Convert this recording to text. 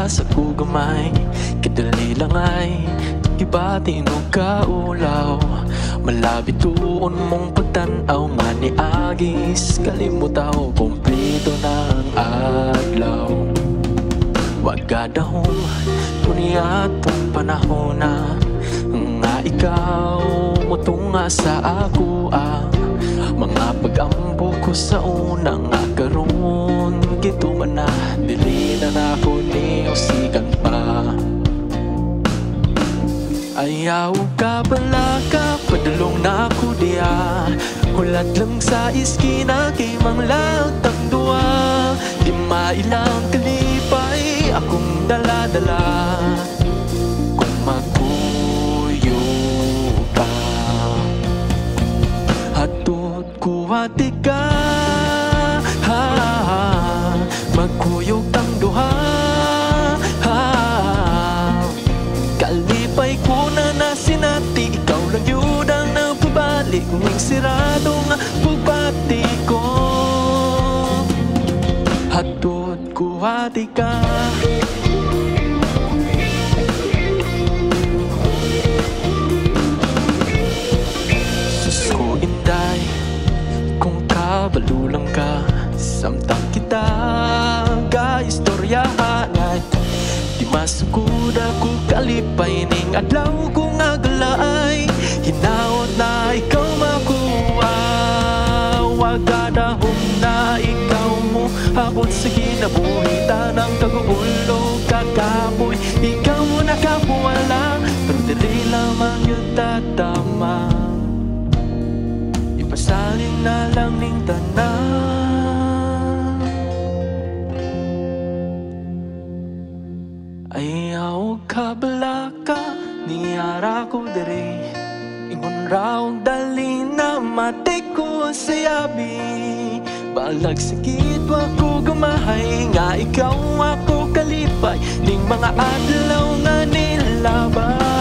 Sa kugamay, kadali lang ay iba tinog kaulaw. Malabit tuon mong pagtanaw nga ni agis, kalimutaw kompleto ng adlaw. Wag gadahom kunya tong panahon na nga ikaw mutunga sa ako mga pag-ambo ko sa una nga karon gito man na dili na nako ni usikan pa. Ayaw ka bala ka padulong na ako diya, hulat lang sa iskina kay manglagtang duwa. Di mailang kalipay akong dala-dala kung magkuyo ka. Hatod kuwati ka magkuyog tang duha. Kalipay ko na sinati, ikaw lang yun ang napabalik ng siradong pagbati ko. Hatod kuwati ka. Sus ko inday kung kabalulang ka, samtang kita ka-istoryahan ay di masugod ako kalipay ning adlaw kung agalaay. Hinaot na ikaw makuha, wagadahom na ikaw mo abot sa kinabuhi. Tanang kaguulo kakapoy, ikaw mo nakapuwala, pero dili lamang yung tatama. Ipasaling na lang ning tanan. Ayaw ka bala ka, niyara ko diri, ingon raong dali na matay ko sa yabi. Balag sakit ako gamahay, nga ikaw ako kalipay ning mga adlaw nga nilabay.